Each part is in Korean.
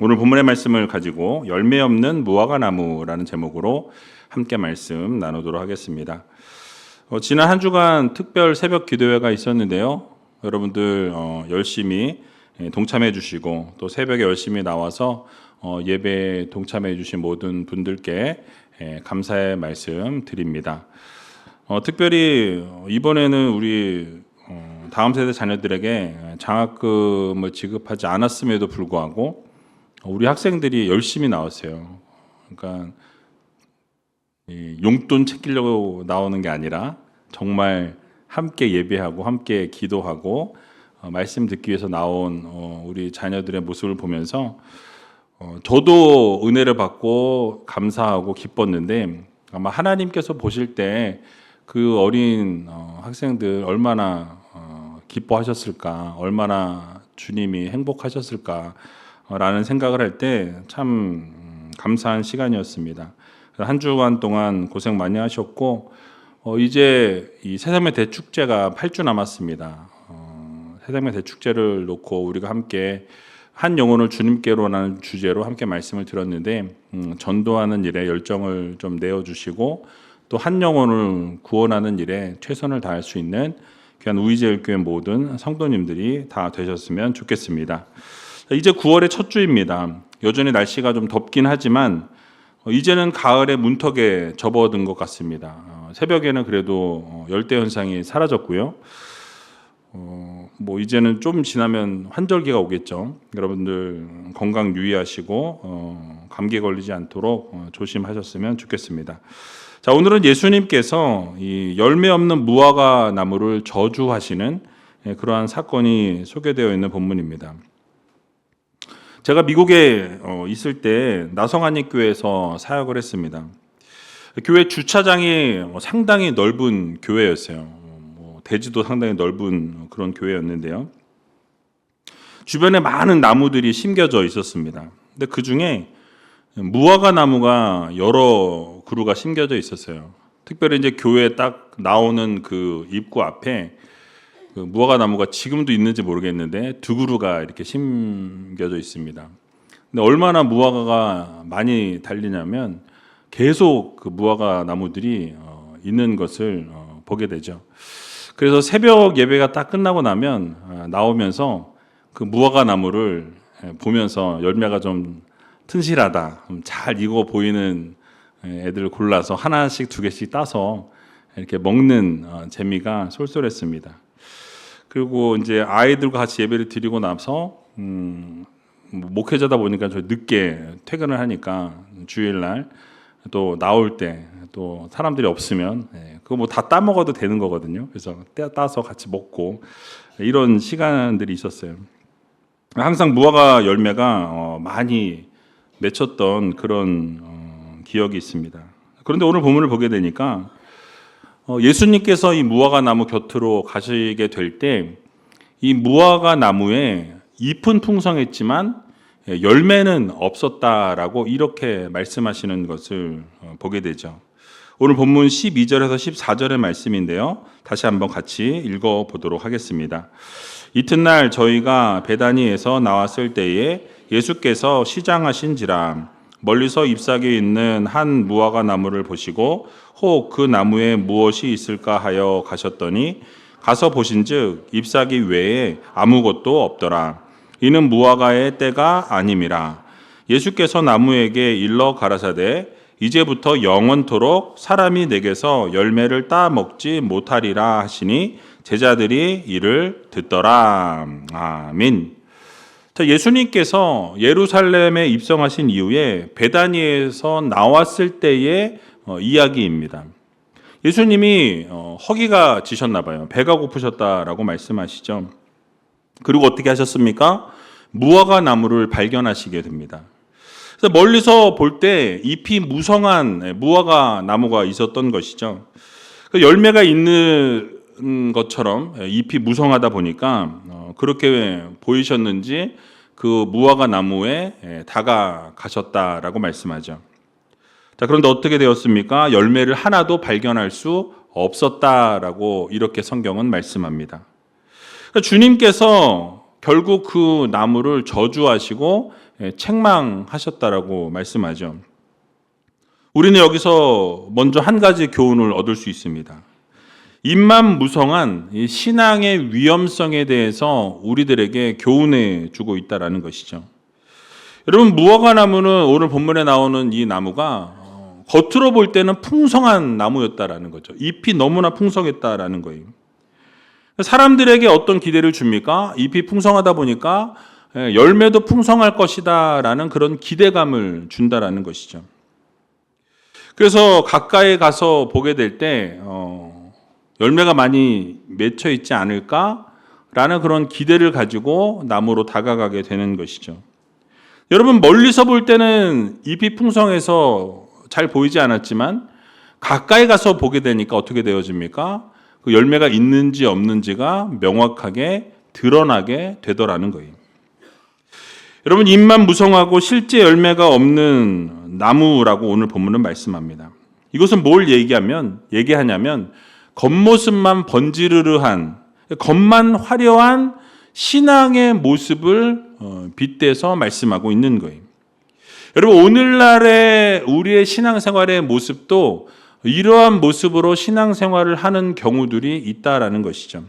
오늘 본문의 말씀을 가지고 열매 없는 무화과 나무라는 제목으로 함께 말씀 나누도록 하겠습니다. 지난 한 주간 특별 새벽 기도회가 있었는데요. 여러분들 열심히 동참해 주시고 또 새벽에 열심히 나와서 예배에 동참해 주신 모든 분들께 감사의 말씀 드립니다. 특별히 이번에는 우리 다음 세대 자녀들에게 장학금을 지급하지 않았음에도 불구하고 우리 학생들이 열심히 나왔어요. 그러니까 용돈 챙기려고 나오는 게 아니라 정말 함께 예배하고 함께 기도하고 말씀 듣기 위해서 나온 우리 자녀들의 모습을 보면서 저도 은혜를 받고 감사하고 기뻤는데 아마 하나님께서 보실 때 그 어린 학생들 얼마나 기뻐하셨을까, 얼마나 주님이 행복하셨을까라는 생각을 할 때 참 감사한 시간이었습니다. 한 주간 동안 고생 많이 하셨고 이제 이 새삼의 대축제가 8주 남았습니다. 새삼의 대축제를 놓고 우리가 함께 한 영혼을 주님께로라는 주제로 함께 말씀을 들었는데 전도하는 일에 열정을 좀 내어주시고 또 한 영혼을 구원하는 일에 최선을 다할 수 있는 귀한 우이제일교회 모든 성도님들이 다 되셨으면 좋겠습니다. 이제 9월의 첫 주입니다. 여전히 날씨가 좀 덥긴 하지만 이제는 가을의 문턱에 접어든 것 같습니다. 새벽에는 그래도 열대 현상이 사라졌고요. 이제는 좀 지나면 환절기가 오겠죠. 여러분들 건강 유의하시고 감기 걸리지 않도록 조심하셨으면 좋겠습니다. 자, 오늘은 예수님께서 이 열매 없는 무화과 나무를 저주하시는 그러한 사건이 소개되어 있는 본문입니다. 제가 미국에 있을 때 나성안익교회에서 사역을 했습니다. 교회 주차장이 상당히 넓은 교회였어요. 대지도 상당히 넓은 그런 교회였는데요. 주변에 많은 나무들이 심겨져 있었습니다. 근데 그 중에 무화과 나무가 여러 그루가 심겨져 있었어요. 특별히 이제 교회에 딱 나오는 그 입구 앞에 그 무화과 나무가 지금도 있는지 모르겠는데 두 그루가 이렇게 심겨져 있습니다. 근데 얼마나 무화과가 많이 달리냐면 계속 그 무화과 나무들이 있는 것을 보게 되죠. 그래서 새벽 예배가 딱 끝나고 나면 나오면서 그 무화과 나무를 보면서 열매가 좀 튼실하다, 잘 익어 보이는 애들을 골라서 하나씩 두 개씩 따서 이렇게 먹는 재미가 쏠쏠했습니다. 그리고 이제 아이들과 같이 예배를 드리고 나서 목회자다 보니까 저 늦게 퇴근을 하니까 주일날 또 나올 때 또 사람들이 없으면 그거 뭐 다 따먹어도 되는 거거든요. 그래서 따서 같이 먹고 이런 시간들이 있었어요. 항상 무화과 열매가 많이 맺혔던 그런 기억이 있습니다. 그런데 오늘 본문을 보게 되니까 예수님께서 이 무화과 나무 곁으로 가시게 될 때 이 무화과 나무에 잎은 풍성했지만 열매는 없었다라고 이렇게 말씀하시는 것을 보게 되죠. 오늘 본문 12절에서 14절의 말씀인데요. 다시 한번 같이 읽어보도록 하겠습니다. 이튿날 저희가 베다니에서 나왔을 때에 예수께서 시장하신지라 멀리서 잎사귀에 있는 한 무화과 나무를 보시고 혹 그 나무에 무엇이 있을까 하여 가셨더니 가서 보신즉 잎사귀 외에 아무것도 없더라. 이는 무화과의 때가 아님이라. 예수께서 나무에게 일러 가라사대 이제부터 영원토록 사람이 내게서 열매를 따 먹지 못하리라 하시니 제자들이 이를 듣더라. 아멘. 자, 예수님께서 예루살렘에 입성하신 이후에 베다니에서 나왔을 때의 이야기입니다. 예수님이 허기가 지셨나 봐요. 배가 고프셨다라고 말씀하시죠. 그리고 어떻게 하셨습니까? 무화과 나무를 발견하시게 됩니다. 그래서 멀리서 볼 때 잎이 무성한 무화과 나무가 있었던 것이죠. 열매가 있는 것처럼 잎이 무성하다 보니까 그렇게 보이셨는지 그 무화과 나무에 다가가셨다라고 말씀하죠. 자, 그런데 어떻게 되었습니까? 열매를 하나도 발견할 수 없었다라고 이렇게 성경은 말씀합니다. 그러니까 주님께서 결국 그 나무를 저주하시고 책망하셨다라고 말씀하죠. 우리는 여기서 먼저 한 가지 교훈을 얻을 수 있습니다. 입만 무성한 이 신앙의 위험성에 대해서 우리들에게 교훈해 주고 있다라는 것이죠. 여러분, 무화과 나무는 오늘 본문에 나오는 이 나무가 겉으로 볼 때는 풍성한 나무였다라는 거죠. 잎이 너무나 풍성했다라는 거예요. 사람들에게 어떤 기대를 줍니까? 잎이 풍성하다 보니까 열매도 풍성할 것이다라는 그런 기대감을 준다라는 것이죠. 그래서 가까이 가서 보게 될 때 열매가 많이 맺혀 있지 않을까라는 그런 기대를 가지고 나무로 다가가게 되는 것이죠. 여러분, 멀리서 볼 때는 잎이 풍성해서 잘 보이지 않았지만 가까이 가서 보게 되니까 어떻게 되어집니까? 그 열매가 있는지 없는지가 명확하게 드러나게 되더라는 거예요. 여러분, 잎만 무성하고 실제 열매가 없는 나무라고 오늘 본문은 말씀합니다. 이것은 뭘 얘기하냐면 겉모습만 번지르르한, 겉만 화려한 신앙의 모습을 빗대서 말씀하고 있는 거예요. 여러분, 오늘날의 우리의 신앙생활의 모습도 이러한 모습으로 신앙생활을 하는 경우들이 있다라는 것이죠.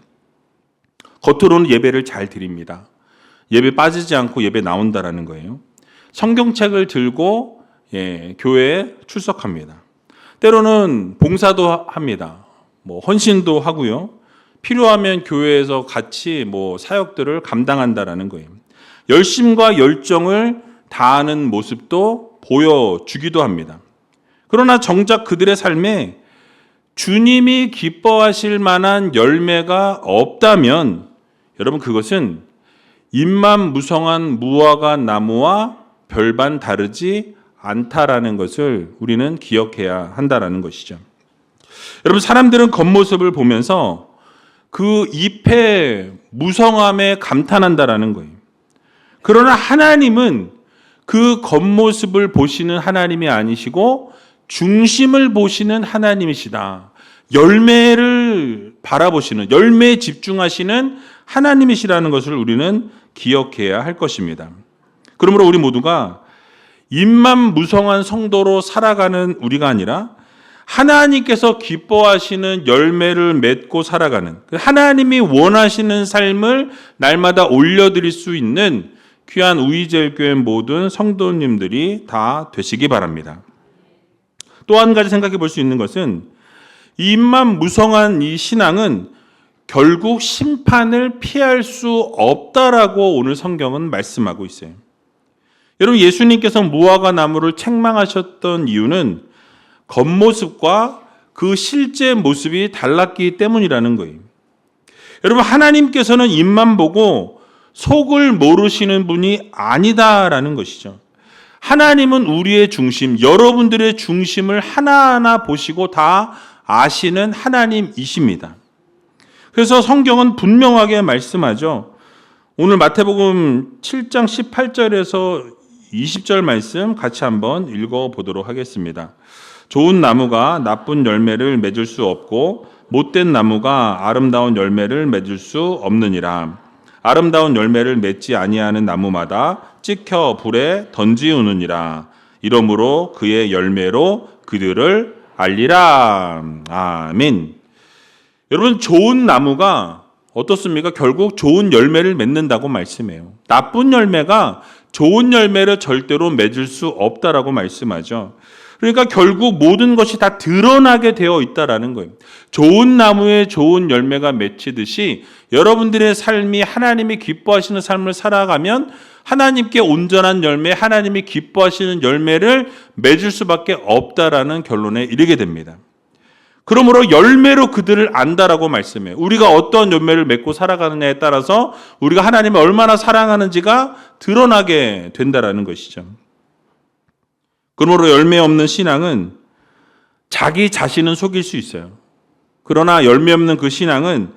겉으로는 예배를 잘 드립니다. 예배 빠지지 않고 예배 나온다라는 거예요. 성경책을 들고 교회에 출석합니다. 때로는 봉사도 합니다. 헌신도 하고요. 필요하면 교회에서 같이 사역들을 감당한다라는 거예요. 열심과 열정을 다하는 모습도 보여주기도 합니다. 그러나 정작 그들의 삶에 주님이 기뻐하실 만한 열매가 없다면 여러분, 그것은 잎만 무성한 무화과 나무와 별반 다르지 않다라는 것을 우리는 기억해야 한다라는 것이죠. 여러분, 사람들은 겉모습을 보면서 그 잎의 무성함에 감탄한다라는 거예요. 그러나 하나님은 그 겉모습을 보시는 하나님이 아니시고 중심을 보시는 하나님이시다. 열매를 바라보시는, 열매에 집중하시는 하나님이시라는 것을 우리는 기억해야 할 것입니다. 그러므로 우리 모두가 잎만 무성한 성도로 살아가는 우리가 아니라 하나님께서 기뻐하시는 열매를 맺고 살아가는, 하나님이 원하시는 삶을 날마다 올려드릴 수 있는 귀한 우이제일교회 모든 성도님들이 다 되시기 바랍니다. 또 한 가지 생각해 볼 수 있는 것은 잎만 무성한 이 신앙은 결국 심판을 피할 수 없다라고 오늘 성경은 말씀하고 있어요. 여러분, 예수님께서 무화과 나무를 책망하셨던 이유는 겉모습과 그 실제 모습이 달랐기 때문이라는 거예요. 여러분, 하나님께서는 잎만 보고 속을 모르시는 분이 아니다라는 것이죠. 하나님은 우리의 중심, 여러분들의 중심을 하나하나 보시고 다 아시는 하나님이십니다. 그래서 성경은 분명하게 말씀하죠. 오늘 마태복음 7장 18절에서 20절 말씀 같이 한번 읽어보도록 하겠습니다. 좋은 나무가 나쁜 열매를 맺을 수 없고 못된 나무가 아름다운 열매를 맺을 수 없느니라. 아름다운 열매를 맺지 아니하는 나무마다 찍혀 불에 던지우느니라. 이러므로 그의 열매로 그들을 알리라. 아멘. 여러분, 좋은 나무가 어떻습니까? 결국 좋은 열매를 맺는다고 말씀해요. 나쁜 열매가 좋은 열매를 절대로 맺을 수 없다라고 말씀하죠. 그러니까 결국 모든 것이 다 드러나게 되어 있다라는 거예요. 좋은 나무에 좋은 열매가 맺히듯이 여러분들의 삶이 하나님이 기뻐하시는 삶을 살아가면 하나님께 온전한 열매, 하나님이 기뻐하시는 열매를 맺을 수밖에 없다라는 결론에 이르게 됩니다. 그러므로 열매로 그들을 안다라고 말씀해요. 우리가 어떤 열매를 맺고 살아가느냐에 따라서 우리가 하나님을 얼마나 사랑하는지가 드러나게 된다라는 것이죠. 그러므로 열매 없는 신앙은 자기 자신은 속일 수 있어요. 그러나 열매 없는 그 신앙은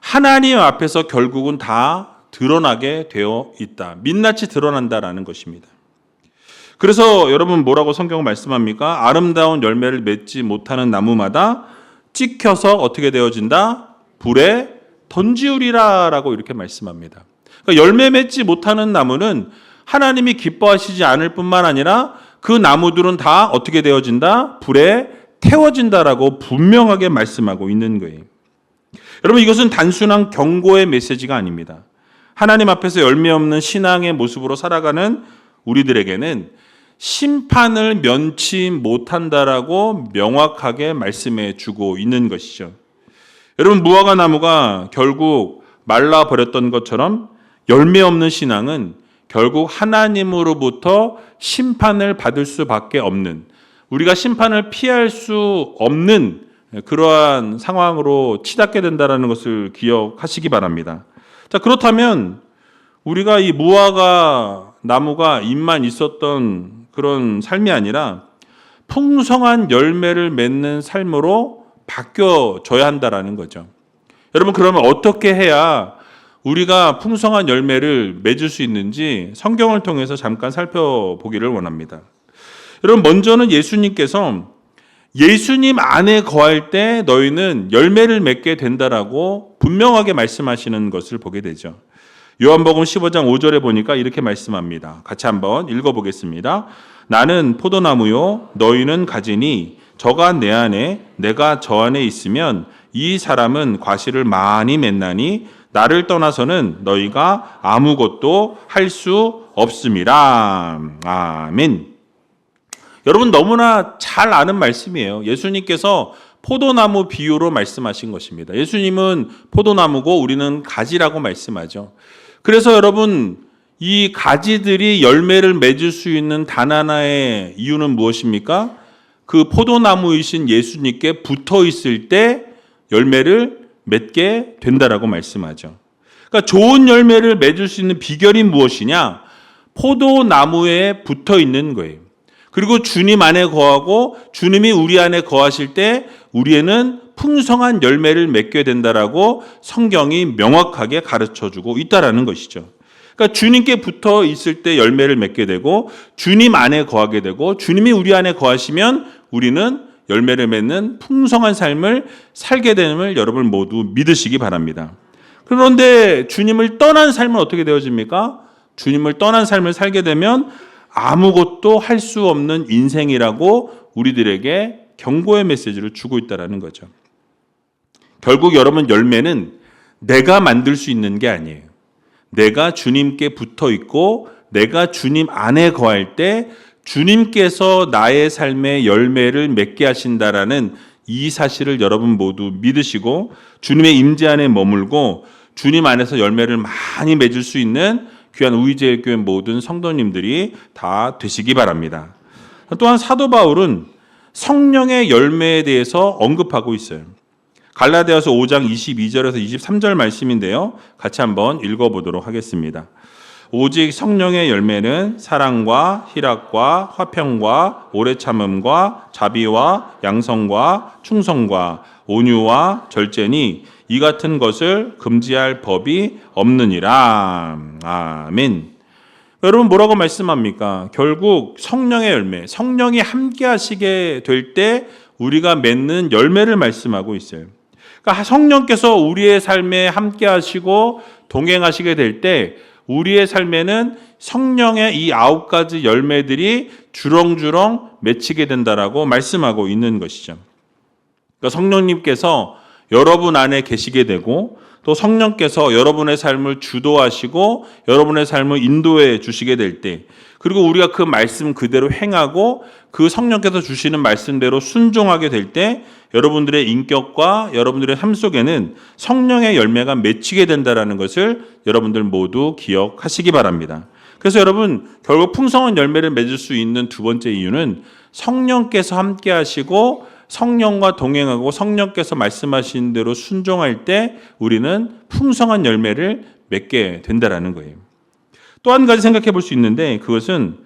하나님 앞에서 결국은 다 드러나게 되어 있다. 민낯이 드러난다라는 것입니다. 그래서 여러분, 뭐라고 성경은 말씀합니까? 아름다운 열매를 맺지 못하는 나무마다 찍혀서 어떻게 되어진다? 불에 던지우리라 라고 이렇게 말씀합니다. 그러니까 열매 맺지 못하는 나무는 하나님이 기뻐하시지 않을 뿐만 아니라 그 나무들은 다 어떻게 되어진다? 불에 태워진다라고 분명하게 말씀하고 있는 거예요. 여러분, 이것은 단순한 경고의 메시지가 아닙니다. 하나님 앞에서 열매 없는 신앙의 모습으로 살아가는 우리들에게는 심판을 면치 못한다라고 명확하게 말씀해 주고 있는 것이죠. 여러분, 무화과 나무가 결국 말라버렸던 것처럼 열매 없는 신앙은 결국 하나님으로부터 심판을 받을 수밖에 없는, 우리가 심판을 피할 수 없는 그러한 상황으로 치닫게 된다는 것을 기억하시기 바랍니다. 자, 그렇다면 우리가 이 무화과 나무가 잎만 있었던 그런 삶이 아니라 풍성한 열매를 맺는 삶으로 바뀌어져야 한다라는 거죠. 여러분, 그러면 어떻게 해야 우리가 풍성한 열매를 맺을 수 있는지 성경을 통해서 잠깐 살펴보기를 원합니다. 여러분, 먼저는 예수님께서 예수님 안에 거할 때 너희는 열매를 맺게 된다라고 분명하게 말씀하시는 것을 보게 되죠. 요한복음 15장 5절에 보니까 이렇게 말씀합니다. 같이 한번 읽어보겠습니다. 나는 포도나무요 너희는 가지니 저가 내 안에 내가 저 안에 있으면 이 사람은 과실을 많이 맺나니 나를 떠나서는 너희가 아무것도 할 수 없음이라. 아멘. 여러분, 너무나 잘 아는 말씀이에요. 예수님께서 포도나무 비유로 말씀하신 것입니다. 예수님은 포도나무고 우리는 가지라고 말씀하죠. 그래서 여러분, 이 가지들이 열매를 맺을 수 있는 단 하나의 이유는 무엇입니까? 그 포도나무이신 예수님께 붙어 있을 때 열매를 맺게 된다라고 말씀하죠. 그러니까 좋은 열매를 맺을 수 있는 비결이 무엇이냐? 포도나무에 붙어 있는 거예요. 그리고 주님 안에 거하고 주님이 우리 안에 거하실 때 우리에는 풍성한 열매를 맺게 된다라고 성경이 명확하게 가르쳐주고 있다라는 것이죠. 그러니까 주님께 붙어 있을 때 열매를 맺게 되고 주님 안에 거하게 되고 주님이 우리 안에 거하시면 우리는 열매를 맺는 풍성한 삶을 살게 됨을 여러분 모두 믿으시기 바랍니다. 그런데 주님을 떠난 삶은 어떻게 되어집니까? 주님을 떠난 삶을 살게 되면 아무것도 할 수 없는 인생이라고 우리들에게 경고의 메시지를 주고 있다는 거죠. 결국 여러분, 열매는 내가 만들 수 있는 게 아니에요. 내가 주님께 붙어 있고 내가 주님 안에 거할 때 주님께서 나의 삶의 열매를 맺게 하신다라는 이 사실을 여러분 모두 믿으시고 주님의 임재 안에 머물고 주님 안에서 열매를 많이 맺을 수 있는 귀한 우리제일교회 모든 성도님들이 다 되시기 바랍니다. 또한 사도 바울은 성령의 열매에 대해서 언급하고 있어요. 갈라디아서 5장 22절에서 23절 말씀인데요. 같이 한번 읽어보도록 하겠습니다. 오직 성령의 열매는 사랑과 희락과 화평과 오래 참음과 자비와 양성과 충성과 온유와 절제니 이 같은 것을 금지할 법이 없느니라. 아멘. 여러분, 뭐라고 말씀합니까? 결국 성령의 열매, 성령이 함께 하시게 될 때 우리가 맺는 열매를 말씀하고 있어요. 그러니까 성령께서 우리의 삶에 함께 하시고 동행하시게 될 때 우리의 삶에는 성령의 이 9가지 열매들이 주렁주렁 맺히게 된다라고 말씀하고 있는 것이죠. 그러니까 성령님께서 여러분 안에 계시게 되고 또 성령께서 여러분의 삶을 주도하시고 여러분의 삶을 인도해 주시게 될 때, 그리고 우리가 그 말씀 그대로 행하고 그 성령께서 주시는 말씀대로 순종하게 될 때 여러분들의 인격과 여러분들의 삶 속에는 성령의 열매가 맺히게 된다는 것을 여러분들 모두 기억하시기 바랍니다. 그래서 여러분, 결국 풍성한 열매를 맺을 수 있는 두 번째 이유는 성령께서 함께 하시고 성령과 동행하고 성령께서 말씀하신 대로 순종할 때 우리는 풍성한 열매를 맺게 된다는 거예요. 또 한 가지 생각해 볼 수 있는데, 그것은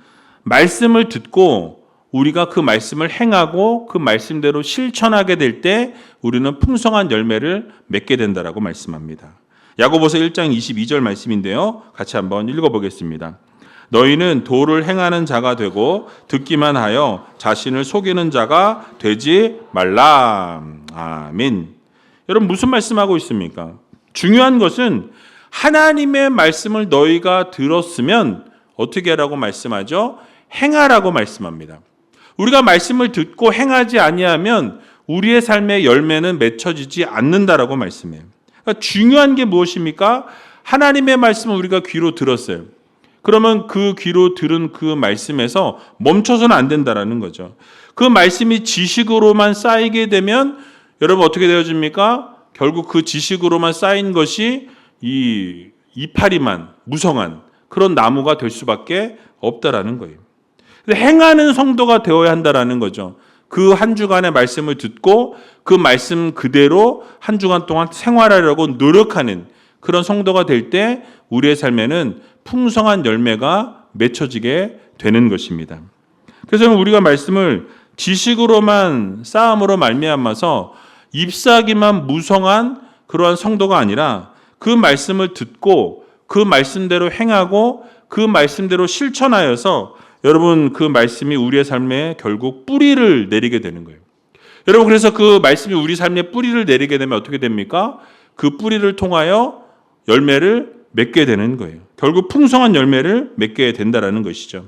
말씀을 듣고 우리가 그 말씀을 행하고 그 말씀대로 실천하게 될 때 우리는 풍성한 열매를 맺게 된다라고 말씀합니다. 야고보서 1장 22절 말씀인데요. 같이 한번 읽어보겠습니다. 너희는 도를 행하는 자가 되고 듣기만 하여 자신을 속이는 자가 되지 말라. 아멘. 여러분, 무슨 말씀하고 있습니까? 중요한 것은 하나님의 말씀을 너희가 들었으면 어떻게 하라고 말씀하죠? 행하라고 말씀합니다. 우리가 말씀을 듣고 행하지 아니하면 우리의 삶의 열매는 맺혀지지 않는다라고 말씀해요. 그러니까 중요한 게 무엇입니까? 하나님의 말씀을 우리가 귀로 들었어요. 그러면 그 귀로 들은 그 말씀에서 멈춰서는 안 된다라는 거죠. 그 말씀이 지식으로만 쌓이게 되면 여러분 어떻게 되어집니까? 결국 그 지식으로만 쌓인 것이 이 이파리만 무성한 그런 나무가 될 수밖에 없다라는 거예요. 행하는 성도가 되어야 한다라는 거죠. 그 한 주간의 말씀을 듣고 그 말씀 그대로 한 주간 동안 생활하려고 노력하는 그런 성도가 될 때 우리의 삶에는 풍성한 열매가 맺혀지게 되는 것입니다. 그래서 우리가 말씀을 지식으로만 쌓음으로 말미암아서 잎사귀만 무성한 그러한 성도가 아니라 그 말씀을 듣고 그 말씀대로 행하고 그 말씀대로 실천하여서 여러분 그 말씀이 우리의 삶에 결국 뿌리를 내리게 되는 거예요. 여러분 그래서 그 말씀이 우리 삶에 뿌리를 내리게 되면 어떻게 됩니까? 그 뿌리를 통하여 열매를 맺게 되는 거예요. 결국 풍성한 열매를 맺게 된다라는 것이죠.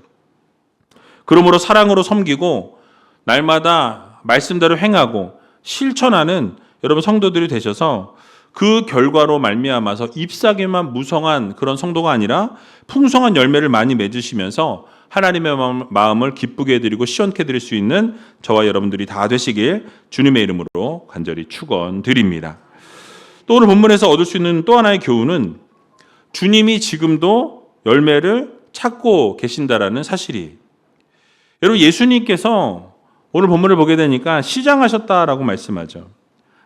그러므로 사랑으로 섬기고 날마다 말씀대로 행하고 실천하는 여러분 성도들이 되셔서 그 결과로 말미암아서 잎사귀만 무성한 그런 성도가 아니라 풍성한 열매를 많이 맺으시면서 하나님의 마음을 기쁘게 해드리고 시원케 해드릴 수 있는 저와 여러분들이 다 되시길 주님의 이름으로 간절히 축원드립니다. 또 오늘 본문에서 얻을 수 있는 또 하나의 교훈은 주님이 지금도 열매를 찾고 계신다라는 사실이에요. 여러분 예수님께서 오늘 본문을 보게 되니까 시장하셨다라고 말씀하죠.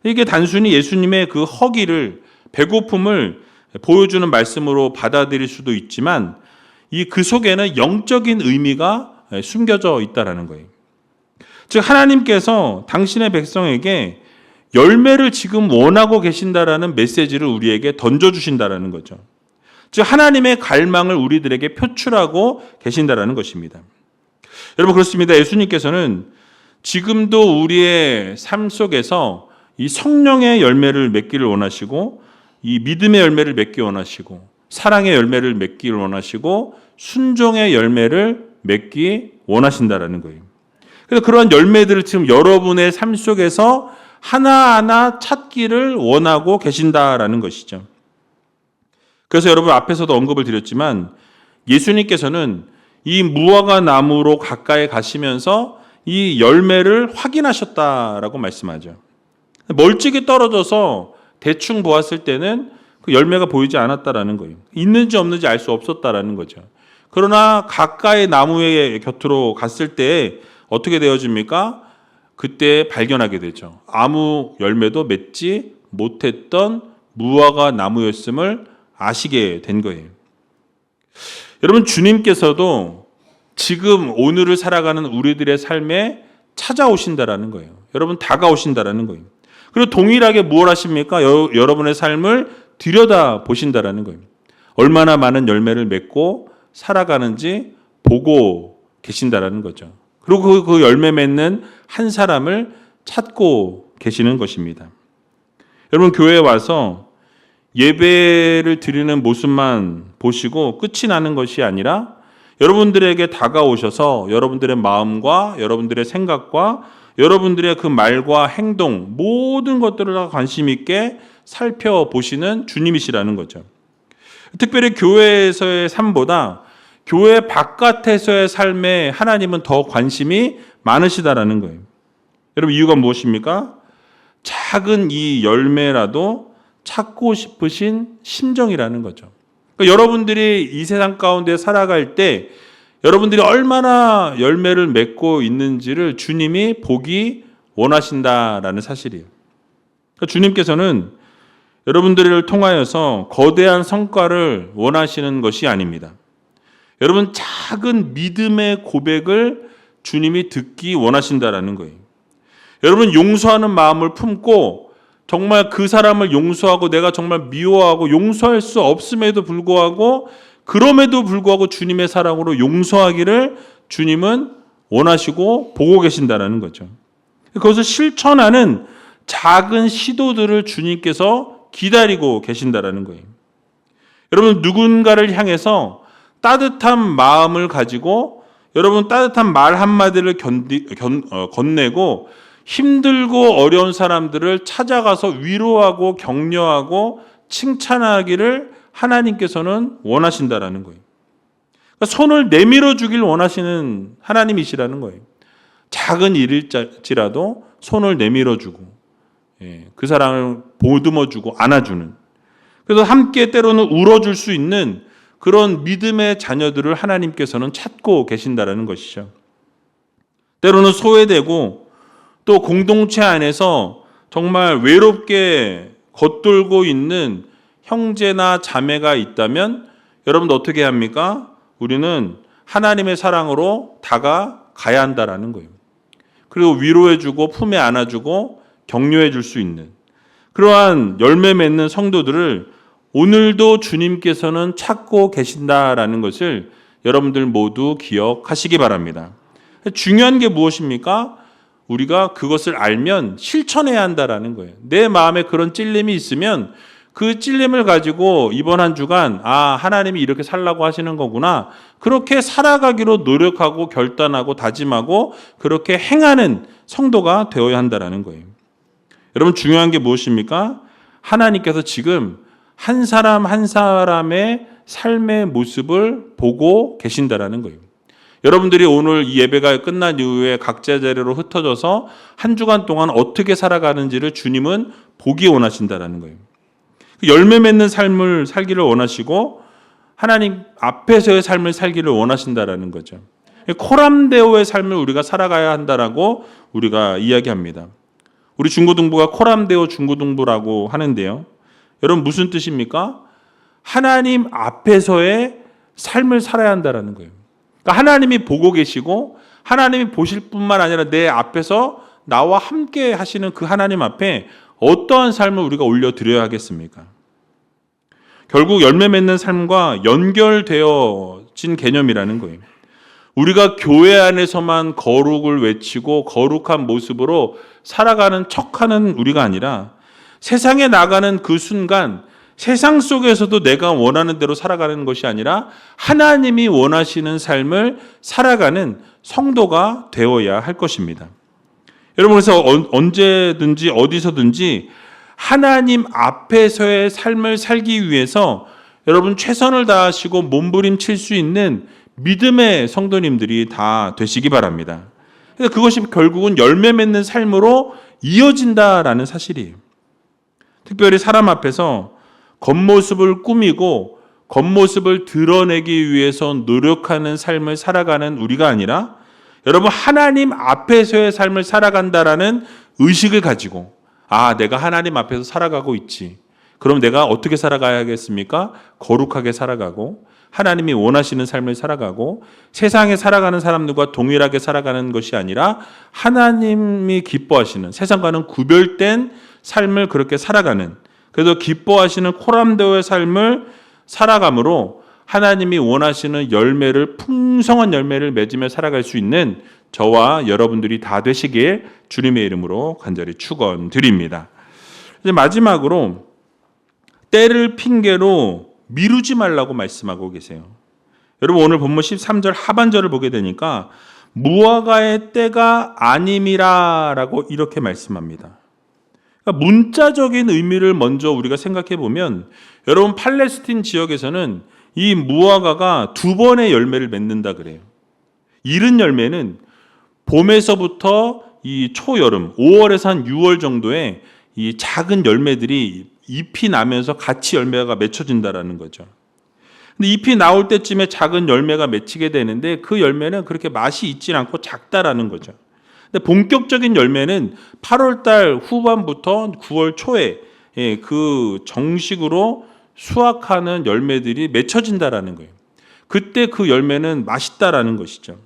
이게 단순히 예수님의 그 허기를 배고픔을 보여주는 말씀으로 받아들일 수도 있지만 그 속에는 영적인 의미가 숨겨져 있다라는 거예요. 즉 하나님께서 당신의 백성에게 열매를 지금 원하고 계신다라는 메시지를 우리에게 던져주신다라는 거죠. 즉 하나님의 갈망을 우리들에게 표출하고 계신다라는 것입니다. 여러분 그렇습니다. 예수님께서는 지금도 우리의 삶 속에서 이 성령의 열매를 맺기를 원하시고 이 믿음의 열매를 맺기 원하시고 사랑의 열매를 맺기를 원하시고 순종의 열매를 맺기 원하신다라는 거예요. 그래서 그러한 열매들을 지금 여러분의 삶 속에서 하나하나 찾기를 원하고 계신다라는 것이죠. 그래서 여러분 앞에서도 언급을 드렸지만 예수님께서는 이 무화과 나무로 가까이 가시면서 이 열매를 확인하셨다라고 말씀하죠. 멀찍이 떨어져서 대충 보았을 때는 그 열매가 보이지 않았다라는 거예요. 있는지 없는지 알 수 없었다라는 거죠. 그러나 가까이 나무의 곁으로 갔을 때 어떻게 되어집니까? 그때 발견하게 되죠. 아무 열매도 맺지 못했던 무화과 나무였음을 아시게 된 거예요. 여러분 주님께서도 지금 오늘을 살아가는 우리들의 삶에 찾아오신다라는 거예요. 여러분 다가오신다라는 거예요. 그리고 동일하게 무엇 하십니까? 여러분의 삶을 들여다 보신다라는 거예요. 얼마나 많은 열매를 맺고 살아가는지 보고 계신다라는 거죠. 그리고 그 열매 맺는 한 사람을 찾고 계시는 것입니다. 여러분 교회에 와서 예배를 드리는 모습만 보시고 끝이 나는 것이 아니라 여러분들에게 다가오셔서 여러분들의 마음과 여러분들의 생각과 여러분들의 그 말과 행동 모든 것들을 다 관심 있게 살펴보시는 주님이시라는 거죠. 특별히 교회에서의 삶보다 교회 바깥에서의 삶에 하나님은 더 관심이 많으시다라는 거예요. 여러분 이유가 무엇입니까? 작은 이 열매라도 찾고 싶으신 심정이라는 거죠. 그러니까 여러분들이 이 세상 가운데 살아갈 때 여러분들이 얼마나 열매를 맺고 있는지를 주님이 보기 원하신다라는 사실이에요. 그러니까 주님께서는 여러분들을 통하여서 거대한 성과를 원하시는 것이 아닙니다. 여러분 작은 믿음의 고백을 주님이 듣기 원하신다라는 거예요. 여러분 용서하는 마음을 품고 정말 그 사람을 용서하고 내가 정말 미워하고 용서할 수 없음에도 불구하고 그럼에도 불구하고 주님의 사랑으로 용서하기를 주님은 원하시고 보고 계신다라는 거죠. 그것을 실천하는 작은 시도들을 주님께서 기다리고 계신다라는 거예요. 여러분 누군가를 향해서 따뜻한 마음을 가지고 여러분 따뜻한 말 한마디를 건네고 힘들고 어려운 사람들을 찾아가서 위로하고 격려하고 칭찬하기를 하나님께서는 원하신다라는 거예요. 그러니까 손을 내밀어 주길 원하시는 하나님이시라는 거예요. 작은 일일지라도 손을 내밀어 주고 그 사람을 보듬어 주고 안아주는, 그래서 함께 때로는 울어줄 수 있는 그런 믿음의 자녀들을 하나님께서는 찾고 계신다라는 것이죠. 때로는 소외되고 또 공동체 안에서 정말 외롭게 겉돌고 있는 형제나 자매가 있다면 여러분 어떻게 합니까? 우리는 하나님의 사랑으로 다가가야 한다라는 거예요. 그리고 위로해주고 품에 안아주고 격려해줄 수 있는 그러한 열매 맺는 성도들을 오늘도 주님께서는 찾고 계신다라는 것을 여러분들 모두 기억하시기 바랍니다. 중요한 게 무엇입니까? 우리가 그것을 알면 실천해야 한다라는 거예요. 내 마음에 그런 찔림이 있으면 그 찔림을 가지고 이번 한 주간 하나님이 이렇게 살라고 하시는 거구나. 그렇게 살아가기로 노력하고 결단하고 다짐하고 그렇게 행하는 성도가 되어야 한다라는 거예요. 여러분 중요한 게 무엇입니까? 하나님께서 지금 한 사람 한 사람의 삶의 모습을 보고 계신다라는 거예요. 여러분들이 오늘 이 예배가 끝난 이후에 각자 자리로 흩어져서 한 주간 동안 어떻게 살아가는지를 주님은 보기 원하신다라는 거예요. 열매 맺는 삶을 살기를 원하시고 하나님 앞에서의 삶을 살기를 원하신다라는 거죠. 코람데오의 삶을 우리가 살아가야 한다라고 우리가 이야기합니다. 우리 중고등부가 코람데오 중고등부라고 하는데요. 여러분 무슨 뜻입니까? 하나님 앞에서의 삶을 살아야 한다라는 거예요. 그러니까 하나님이 보고 계시고 하나님이 보실 뿐만 아니라 내 앞에서 나와 함께 하시는 그 하나님 앞에 어떠한 삶을 우리가 올려드려야 하겠습니까? 결국 열매 맺는 삶과 연결되어진 개념이라는 거예요. 우리가 교회 안에서만 거룩을 외치고 거룩한 모습으로 살아가는 척하는 우리가 아니라 세상에 나가는 그 순간 세상 속에서도 내가 원하는 대로 살아가는 것이 아니라 하나님이 원하시는 삶을 살아가는 성도가 되어야 할 것입니다. 여러분 그래서 언제든지 어디서든지 하나님 앞에서의 삶을 살기 위해서 여러분 최선을 다하시고 몸부림칠 수 있는 믿음의 성도님들이 다 되시기 바랍니다. 그래서 그것이 결국은 열매 맺는 삶으로 이어진다라는 사실이에요. 특별히 사람 앞에서 겉모습을 꾸미고 겉모습을 드러내기 위해서 노력하는 삶을 살아가는 우리가 아니라 여러분 하나님 앞에서의 삶을 살아간다라는 의식을 가지고 내가 하나님 앞에서 살아가고 있지. 그럼 내가 어떻게 살아가야겠습니까? 거룩하게 살아가고 하나님이 원하시는 삶을 살아가고 세상에 살아가는 사람들과 동일하게 살아가는 것이 아니라 하나님이 기뻐하시는 세상과는 구별된 삶을 그렇게 살아가는, 그래서 기뻐하시는 코람데오의 삶을 살아감으로 하나님이 원하시는 열매를 풍성한 열매를 맺으며 살아갈 수 있는 저와 여러분들이 다 되시길 주님의 이름으로 간절히 축원드립니다. 이제 마지막으로 때를 핑계로 미루지 말라고 말씀하고 계세요. 여러분 오늘 본문 13절 하반절을 보게 되니까 무화과의 때가 아님이라라고 이렇게 말씀합니다. 그러니까 문자적인 의미를 먼저 우리가 생각해 보면 여러분 팔레스틴 지역에서는 이 무화과가 2번의 열매를 맺는다 그래요. 이른 열매는 봄에서부터 이 초여름 5월에서 한 6월 정도에 이 작은 열매들이 잎이 나면서 같이 열매가 맺혀진다라는 거죠. 근데 잎이 나올 때쯤에 작은 열매가 맺히게 되는데 그 열매는 그렇게 맛이 있지 않고 작다라는 거죠. 근데 본격적인 열매는 8월 달 후반부터 9월 초에 그 정식으로 수확하는 열매들이 맺혀진다라는 거예요. 그때 그 열매는 맛있다라는 것이죠.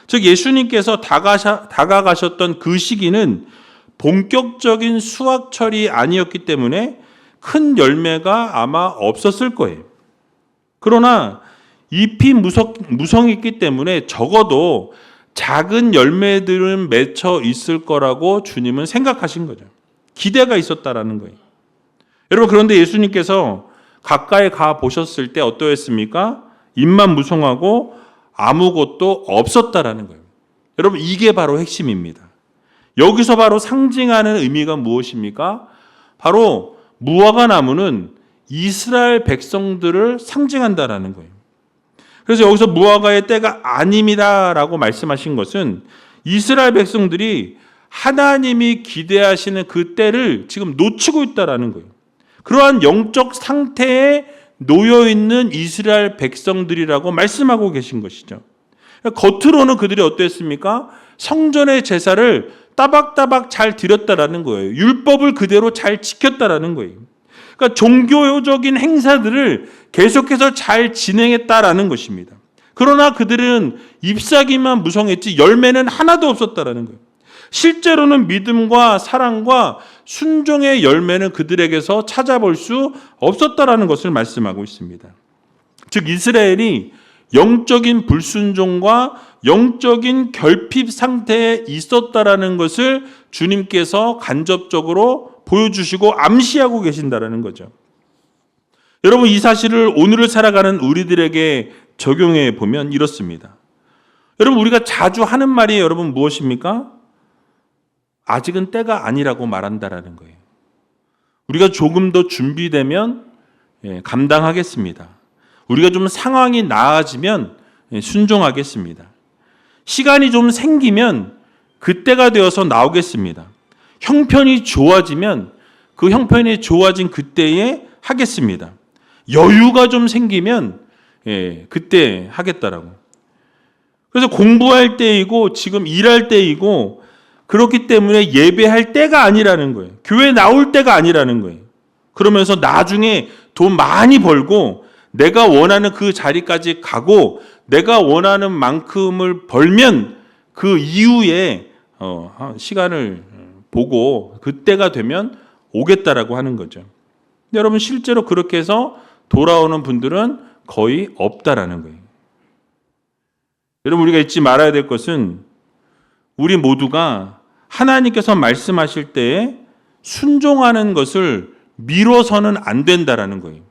즉 예수님께서 다가가셨던 그 시기는 본격적인 수확철이 아니었기 때문에 큰 열매가 아마 없었을 거예요. 그러나 잎이 무성했기 때문에 적어도 작은 열매들은 맺혀 있을 거라고 주님은 생각하신 거죠. 기대가 있었다라는 거예요. 여러분 그런데 예수님께서 가까이 가 보셨을 때 어떠했습니까? 입만 무성하고 아무것도 없었다라는 거예요. 여러분, 이게 바로 핵심입니다. 여기서 바로 상징하는 의미가 무엇입니까? 바로 무화과 나무는 이스라엘 백성들을 상징한다라는 거예요. 그래서 여기서 무화과의 때가 아닙니다라고 말씀하신 것은 이스라엘 백성들이 하나님이 기대하시는 그 때를 지금 놓치고 있다라는 거예요. 그러한 영적 상태에 놓여 있는 이스라엘 백성들이라고 말씀하고 계신 것이죠. 겉으로는 그들이 어땠습니까? 성전의 제사를 따박따박 잘 드렸다라는 거예요. 율법을 그대로 잘 지켰다라는 거예요. 그러니까 종교적인 행사들을 계속해서 잘 진행했다라는 것입니다. 그러나 그들은 잎사귀만 무성했지 열매는 하나도 없었다라는 거예요. 실제로는 믿음과 사랑과 순종의 열매는 그들에게서 찾아볼 수 없었다라는 것을 말씀하고 있습니다. 즉 이스라엘이 영적인 불순종과 영적인 결핍 상태에 있었다라는 것을 주님께서 간접적으로 보여주시고 암시하고 계신다라는 거죠. 여러분, 이 사실을 오늘을 살아가는 우리들에게 적용해 보면 이렇습니다. 여러분, 우리가 자주 하는 말이 여러분 무엇입니까? 아직은 때가 아니라고 말한다라는 거예요. 우리가 조금 더 준비되면 감당하겠습니다. 우리가 좀 상황이 나아지면 순종하겠습니다. 시간이 좀 생기면 그때가 되어서 나오겠습니다. 형편이 좋아지면 그 형편이 좋아진 그때에 하겠습니다. 여유가 좀 생기면 그때 하겠다라고. 그래서 공부할 때이고 지금 일할 때이고 그렇기 때문에 예배할 때가 아니라는 거예요. 교회 나올 때가 아니라는 거예요. 그러면서 나중에 돈 많이 벌고 내가 원하는 그 자리까지 가고 내가 원하는 만큼을 벌면 그 이후에 시간을 보고 그때가 되면 오겠다라고 하는 거죠. 여러분, 실제로 그렇게 해서 돌아오는 분들은 거의 없다라는 거예요. 여러분, 우리가 잊지 말아야 될 것은 우리 모두가 하나님께서 말씀하실 때에 순종하는 것을 미뤄서는 안 된다라는 거예요.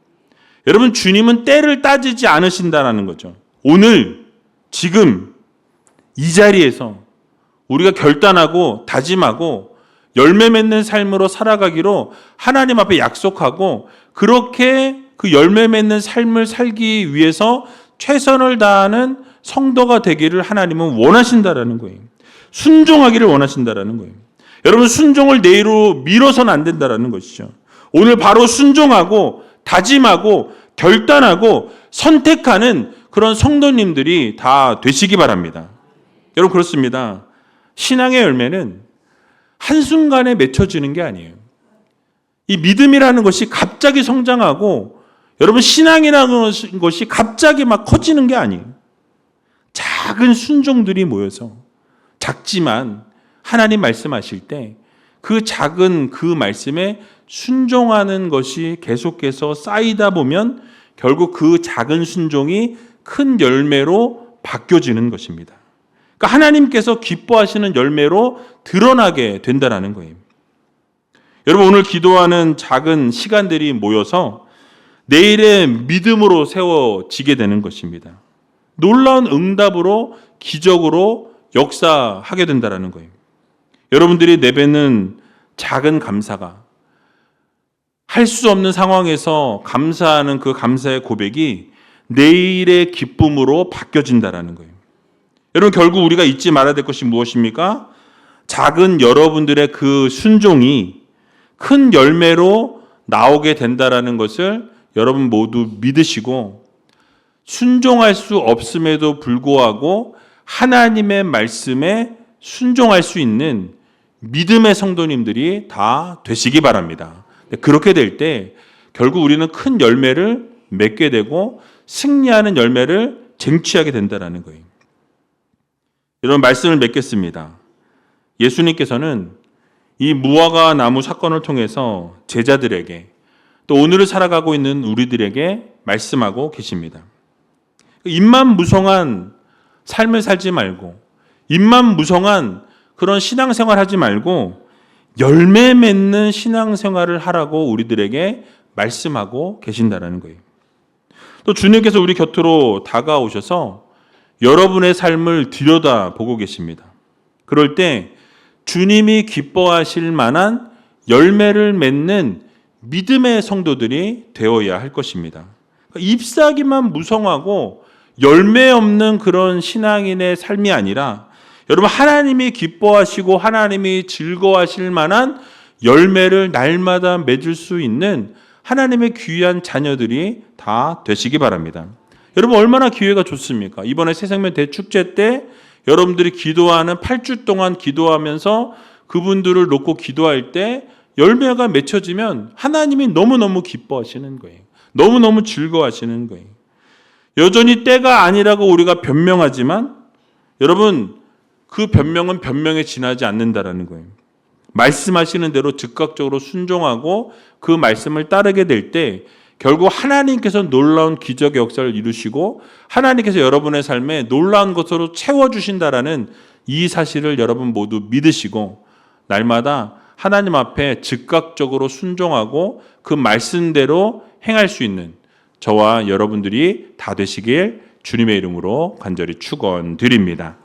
여러분, 주님은 때를 따지지 않으신다라는 거죠. 오늘, 지금, 이 자리에서 우리가 결단하고 다짐하고 열매 맺는 삶으로 살아가기로 하나님 앞에 약속하고 그렇게 그 열매 맺는 삶을 살기 위해서 최선을 다하는 성도가 되기를 하나님은 원하신다라는 거예요. 순종하기를 원하신다라는 거예요. 여러분, 순종을 내일로 미뤄서는 안 된다라는 것이죠. 오늘 바로 순종하고 다짐하고 결단하고 선택하는 그런 성도님들이 다 되시기 바랍니다. 여러분, 그렇습니다. 신앙의 열매는 한순간에 맺혀지는 게 아니에요. 이 믿음이라는 것이 갑자기 성장하고 여러분, 신앙이라는 것이 갑자기 막 커지는 게 아니에요. 작은 순종들이 모여서 작지만 하나님 말씀하실 때 그 작은 그 말씀에 순종하는 것이 계속해서 쌓이다 보면 결국 그 작은 순종이 큰 열매로 바뀌어지는 것입니다. 그러니까 하나님께서 기뻐하시는 열매로 드러나게 된다는 거예요. 여러분, 오늘 기도하는 작은 시간들이 모여서 내일의 믿음으로 세워지게 되는 것입니다. 놀라운 응답으로 기적으로 역사하게 된다는 거예요. 여러분들이 내뱉는 작은 감사가 할 수 없는 상황에서 감사하는 그 감사의 고백이 내일의 기쁨으로 바뀌어진다는 거예요. 여러분, 결국 우리가 잊지 말아야 될 것이 무엇입니까? 작은 여러분들의 그 순종이 큰 열매로 나오게 된다는 것을 여러분 모두 믿으시고 순종할 수 없음에도 불구하고 하나님의 말씀에 순종할 수 있는 믿음의 성도님들이 다 되시기 바랍니다. 그렇게 될 때 결국 우리는 큰 열매를 맺게 되고 승리하는 열매를 쟁취하게 된다는 거예요. 이런 말씀을 맺겠습니다. 예수님께서는 이 무화과 나무 사건을 통해서 제자들에게 또 오늘을 살아가고 있는 우리들에게 말씀하고 계십니다. 입만 무성한 삶을 살지 말고 입만 무성한 그런 신앙생활 하지 말고 열매 맺는 신앙생활을 하라고 우리들에게 말씀하고 계신다라는 거예요. 또 주님께서 우리 곁으로 다가오셔서 여러분의 삶을 들여다보고 계십니다. 그럴 때 주님이 기뻐하실 만한 열매를 맺는 믿음의 성도들이 되어야 할 것입니다. 잎사귀만 무성하고 열매 없는 그런 신앙인의 삶이 아니라 여러분 하나님이 기뻐하시고 하나님이 즐거워하실 만한 열매를 날마다 맺을 수 있는 하나님의 귀한 자녀들이 다 되시기 바랍니다. 여러분 얼마나 기회가 좋습니까? 이번에 새생명 대축제 때 여러분들이 기도하는 8주 동안 기도하면서 그분들을 놓고 기도할 때 열매가 맺혀지면 하나님이 너무너무 기뻐하시는 거예요. 너무너무 즐거워하시는 거예요. 여전히 때가 아니라고 우리가 변명하지만 여러분 그 변명은 변명에 지나지 않는다라는 거예요. 말씀하시는 대로 즉각적으로 순종하고 그 말씀을 따르게 될 때 결국 하나님께서 놀라운 기적의 역사를 이루시고 하나님께서 여러분의 삶에 놀라운 것으로 채워주신다라는 이 사실을 여러분 모두 믿으시고 날마다 하나님 앞에 즉각적으로 순종하고 그 말씀대로 행할 수 있는 저와 여러분들이 다 되시길 주님의 이름으로 간절히 축원드립니다.